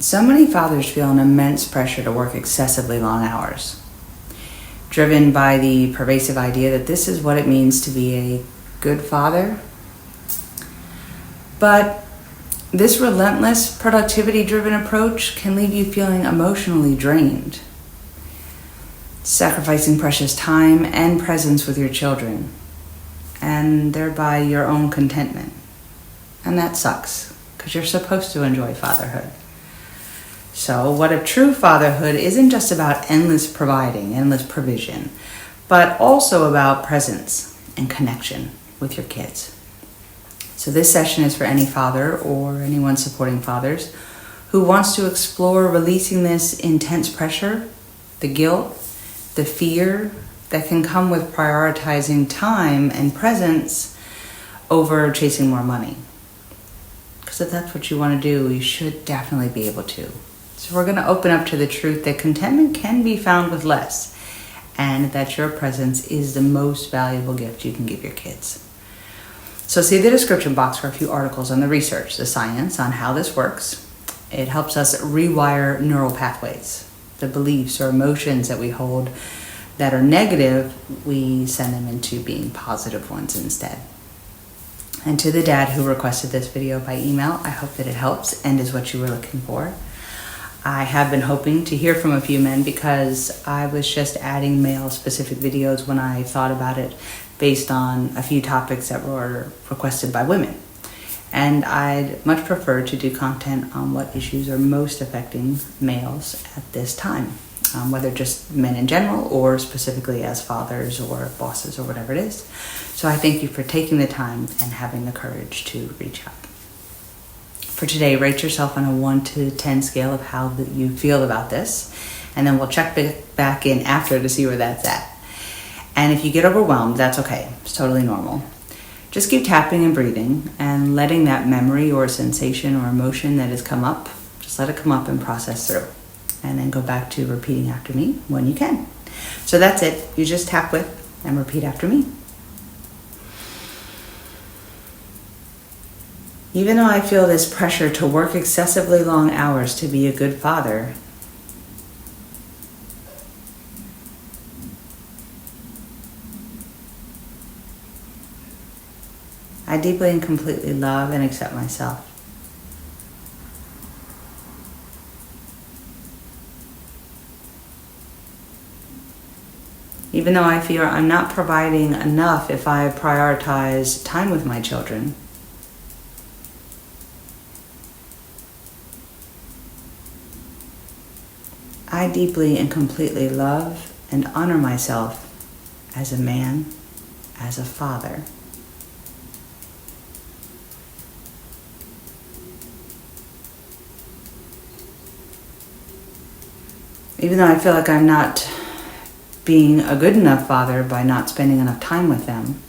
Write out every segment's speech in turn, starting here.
So many fathers feel an immense pressure to work excessively long hours, driven by the pervasive idea that this is what it means to be a good father. But this relentless, productivity-driven approach can leave you feeling emotionally drained, sacrificing precious time and presence with your children, and thereby your own contentment. And that sucks, because you're supposed to enjoy fatherhood. So what if true fatherhood isn't just about endless providing, endless provision, but also about presence and connection with your kids? So this session is for any father or anyone supporting fathers who wants to explore releasing this intense pressure, the guilt, the fear that can come with prioritizing time and presence over chasing more money. Because if that's what you want to do, you should definitely be able to. So we're going to open up to the truth that contentment can be found with less, and that your presence is the most valuable gift you can give your kids. So see the description box for a few articles on the research, the science on how this works. It helps us rewire neural pathways. The beliefs or emotions that we hold that are negative, we send them into being positive ones instead. And to the dad who requested this video by email, I hope that it helps and is what you were looking for. I have been hoping to hear from a few men because I was just adding male-specific videos when I thought about it based on a few topics that were requested by women. And I'd much prefer to do content on what issues are most affecting males at this time, whether just men in general or specifically as fathers or bosses or whatever it is. So I thank you for taking the time and having the courage to reach out. For today, rate yourself on a 1 to 10 scale of how you feel about this, and then we'll check back in after to see where that's at. And if you get overwhelmed, that's okay. It's totally normal. Just keep tapping and breathing and letting that memory or sensation or emotion that has come up, just let it come up and process through. And then go back to repeating after me when you can. So that's it. You just tap with and repeat after me. Even though I feel this pressure to work excessively long hours to be a good father, I deeply and completely love and accept myself. Even though I fear I'm not providing enough if I prioritize time with my children, I deeply and completely love and honor myself as a man, as a father. Even though I feel like I'm not being a good enough father by not spending enough time with them,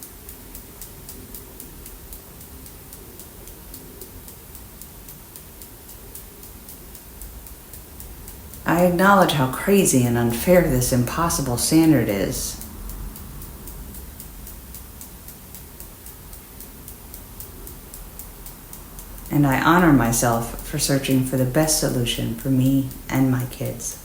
I acknowledge how crazy and unfair this impossible standard is. And I honor myself for searching for the best solution for me and my kids.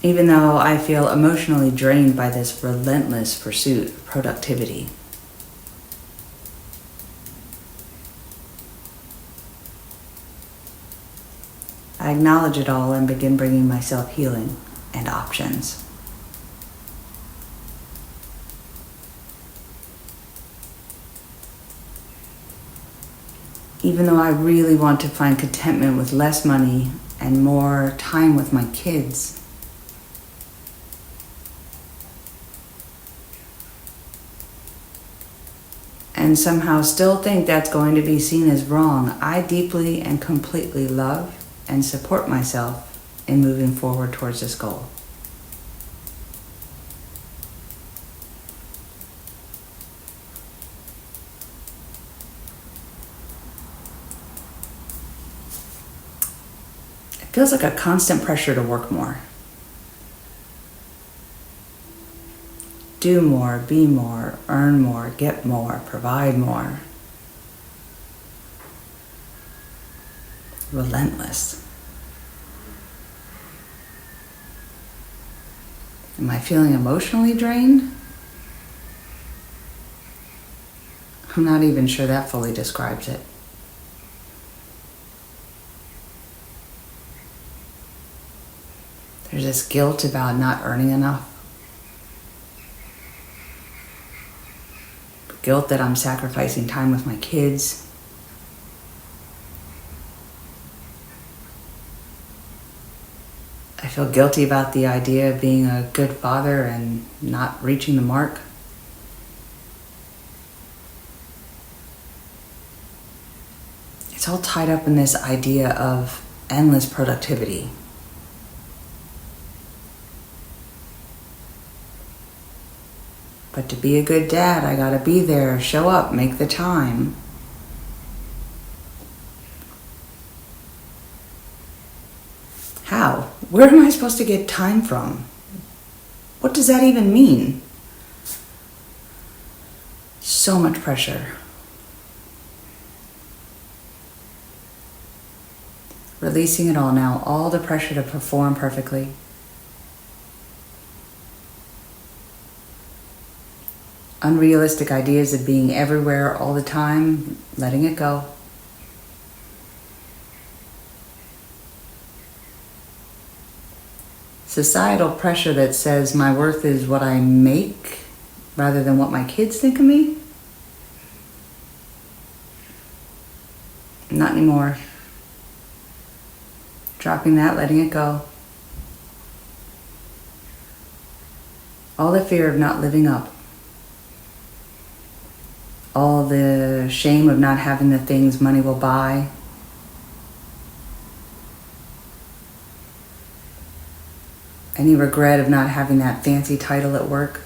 Even though I feel emotionally drained by this relentless pursuit of productivity. I acknowledge it all and begin bringing myself healing and options. Even though I really want to find contentment with less money and more time with my kids, and somehow still think that's going to be seen as wrong, I deeply and completely love and support myself in moving forward towards this goal. It feels like a constant pressure to work more. Do more, be more, earn more, get more, provide more. Relentless. Am I feeling emotionally drained? I'm not even sure that fully describes it. There's this guilt about not earning enough. Guilt that I'm sacrificing time with my kids. I feel guilty about the idea of being a good father and not reaching the mark. It's all tied up in this idea of endless productivity. But to be a good dad, I gotta be there, show up, make the time. How? Where am I supposed to get time from? What does that even mean? So much pressure. Releasing it all now, all the pressure to perform perfectly. Unrealistic ideas of being everywhere all the time, letting it go. Societal pressure that says my worth is what I make rather than what my kids think of me. Not anymore. Dropping that, letting it go. All the fear of not living up. All the shame of not having the things money will buy. Any regret of not having that fancy title at work.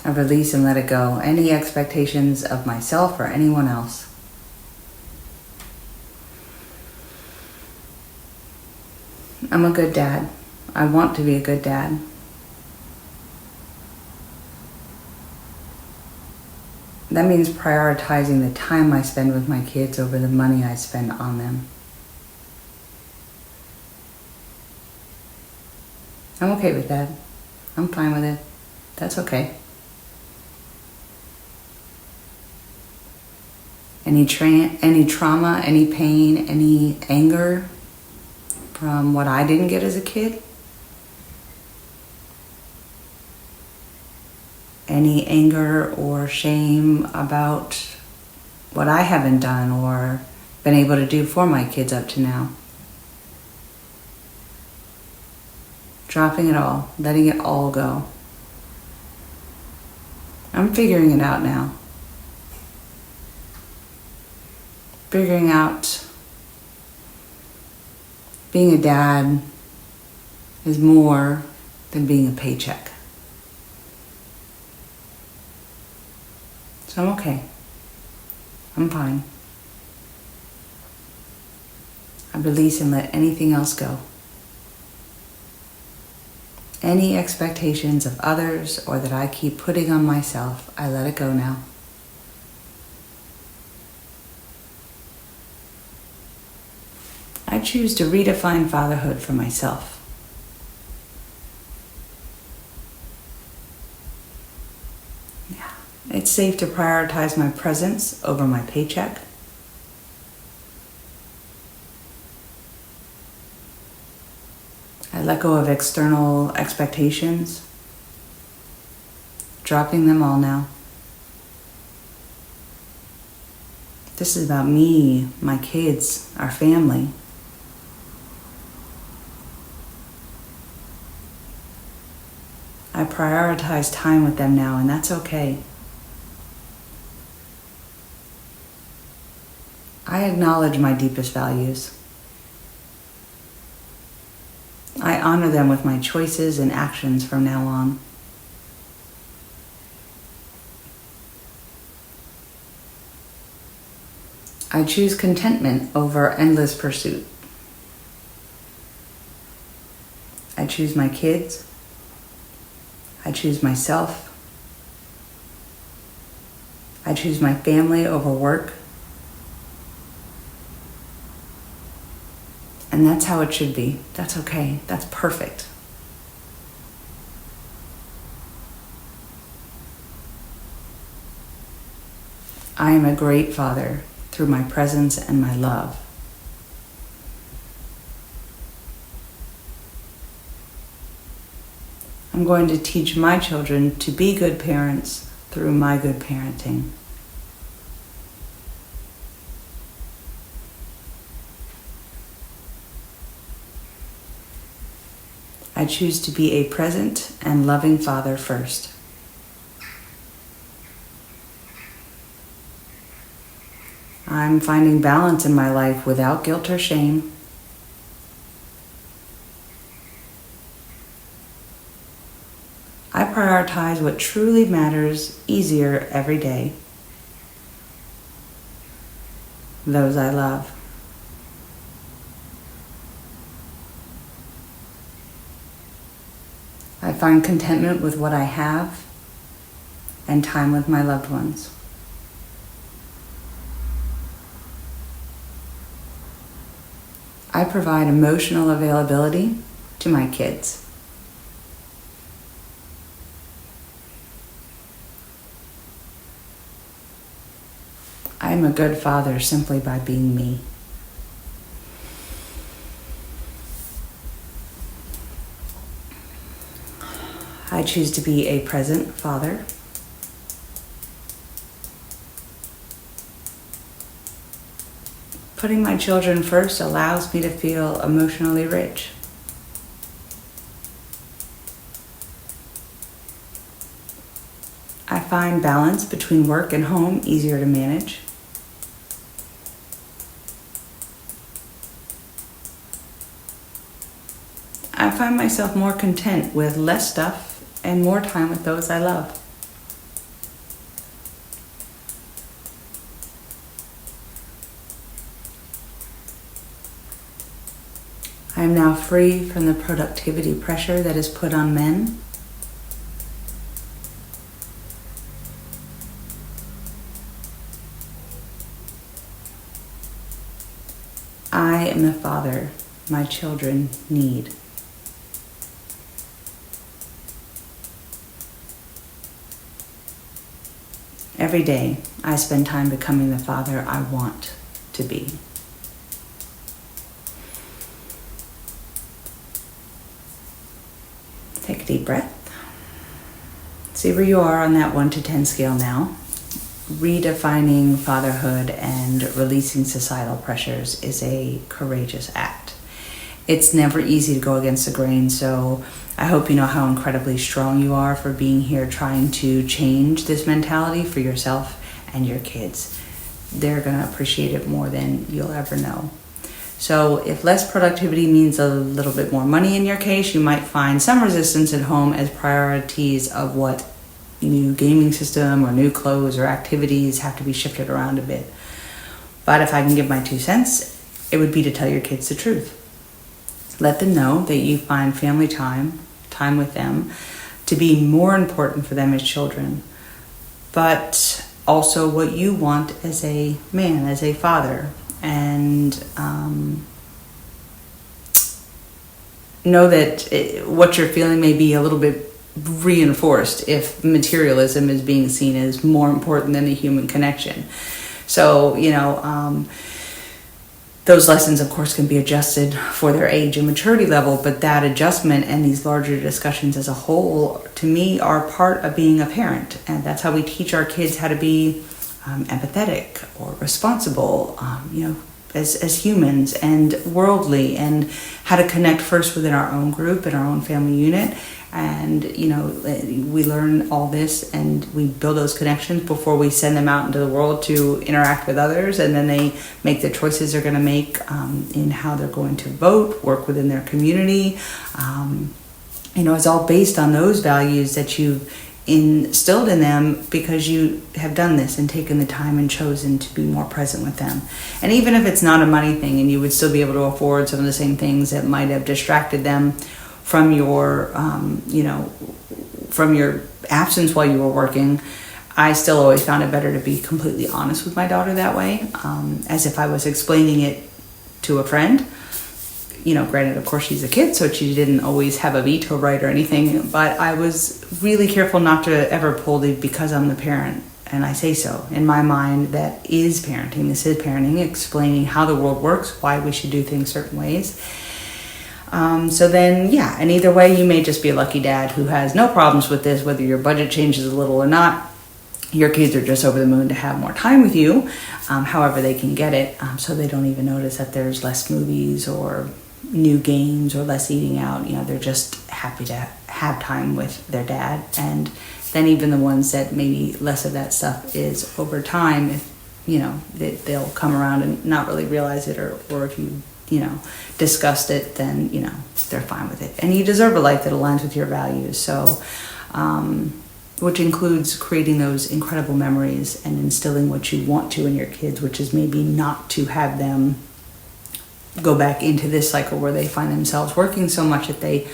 I release and let it go. Any expectations of myself or anyone else. I'm a good dad. I want to be a good dad. That means prioritizing the time I spend with my kids over the money I spend on them. I'm okay with that. I'm fine with it. That's okay. Any trauma, any pain, any anger from what I didn't get as a kid? Any anger or shame about what I haven't done or been able to do for my kids up to now? Dropping it all, letting it all go. I'm figuring it out now. Figuring out being a dad is more than being a paycheck. So I'm okay. I'm fine. I release and let anything else go. Any expectations of others or that I keep putting on myself, I let it go now. I choose to redefine fatherhood for myself. Yeah, it's safe to prioritize my presence over my paycheck. I let go of external expectations, dropping them all now. This is about me, my kids, our family. I prioritize time with them now, and that's okay. I acknowledge my deepest values. I honor them with my choices and actions from now on. I choose contentment over endless pursuit. I choose my kids. I choose myself. I choose my family over work. And that's how it should be. That's okay. That's perfect. I am a great father through my presence and my love. I'm going to teach my children to be good parents through my good parenting. I choose to be a present and loving father first. I'm finding balance in my life without guilt or shame. I prioritize what truly matters easier every day. Those I love. I find contentment with what I have and time with my loved ones. I provide emotional availability to my kids. I am a good father simply by being me. I choose to be a present father. Putting my children first allows me to feel emotionally rich. I find balance between work and home easier to manage. I find myself more content with less stuff and more time with those I love. I am now free from the productivity pressure that is put on men. I am the father my children need. Every day, I spend time becoming the father I want to be. Take a deep breath. See where you are on that 1 to 10 scale now. Redefining fatherhood and releasing societal pressures is a courageous act. It's never easy to go against the grain, so I hope you know how incredibly strong you are for being here trying to change this mentality for yourself and your kids. They're going to appreciate it more than you'll ever know. So if less productivity means a little bit more money in your case, you might find some resistance at home as priorities of what new gaming system or new clothes or activities have to be shifted around a bit. But if I can give my 2 cents, it would be to tell your kids the truth. Let them know that you find family time with them, to be more important for them as children, but also what you want as a man, as a father. And know that what you're feeling may be a little bit reinforced if materialism is being seen as more important than the human connection. So, those lessons, of course, can be adjusted for their age and maturity level, but that adjustment and these larger discussions as a whole, to me, are part of being a parent. And that's how we teach our kids how to be empathetic or responsible, as humans, and worldly, and how to connect first within our own group and our own family unit. And, we learn all this and we build those connections before we send them out into the world to interact with others. And then they make the choices they're going to make in how they're going to vote, work within their community. It's all based on those values that you've instilled in them because you have done this and taken the time and chosen to be more present with them. And even if it's not a money thing and you would still be able to afford some of the same things that might have distracted them from your, from your absence while you were working, I still always found it better to be completely honest with my daughter that way, as if I was explaining it to a friend. Granted, of course, she's a kid, so she didn't always have a veto right or anything, but I was really careful not to ever pull the because I'm the parent, and I say so. In my mind, that is parenting. This is parenting, explaining how the world works, why we should do things certain ways. So then, yeah, and either way, you may just be a lucky dad who has no problems with this, whether your budget changes a little or not. Your kids are just over the moon to have more time with you, however they can get it, so they don't even notice that there's less movies or new games or less eating out. They're just happy to have time with their dad. And then even the ones that maybe less of that stuff is over time, if they'll come around and not really realize it, or if you discussed it, then they're fine with it. And you deserve a life that aligns with your values, so which includes creating those incredible memories and instilling what you want to in your kids, which is maybe not to have them go back into this cycle where they find themselves working so much that they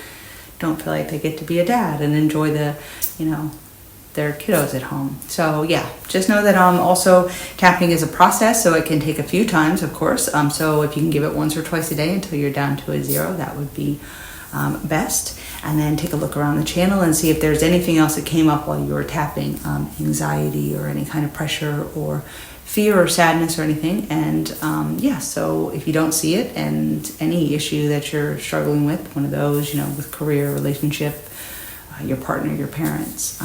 don't feel like they get to be a dad and enjoy their kiddos at home. So yeah, just know that also tapping is a process, so it can take a few times, of course. So if you can give it once or twice a day until you're down to a 0, that would be best. And then take a look around the channel and see if there's anything else that came up while you were tapping, anxiety or any kind of pressure or fear or sadness or anything. And so if you don't see it, and any issue that you're struggling with, one of those, with career, relationship, your partner, your parents,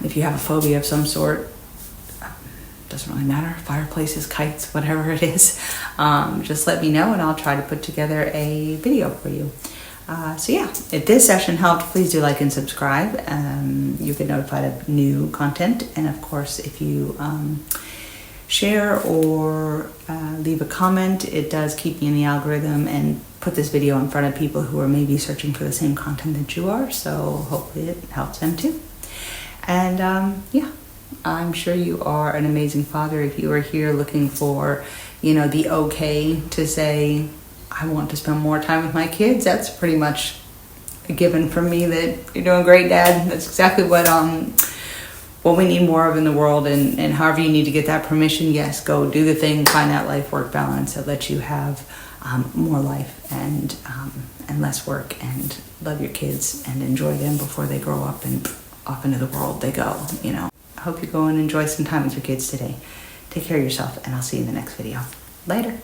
if you have a phobia of some sort, doesn't really matter, fireplaces, kites, whatever it is, just let me know and I'll try to put together a video for you. If this session helped, please do like and subscribe. You get notified of new content. And of course, if you share or leave a comment, it does keep me in the algorithm and put this video in front of people who are maybe searching for the same content that you are. So hopefully it helps them too. And I'm sure you are an amazing father. If you are here looking for, the okay to say, I want to spend more time with my kids, that's pretty much a given from me that you're doing great, Dad. That's exactly what we need more of in the world. And however you need to get that permission, yes, go do the thing, find that life-work balance that lets you have more life and less work, and love your kids and enjoy them before they grow up and off into the world they go. I hope you go and enjoy some time with your kids today. Take care of yourself, and I'll see you in the next video. Later.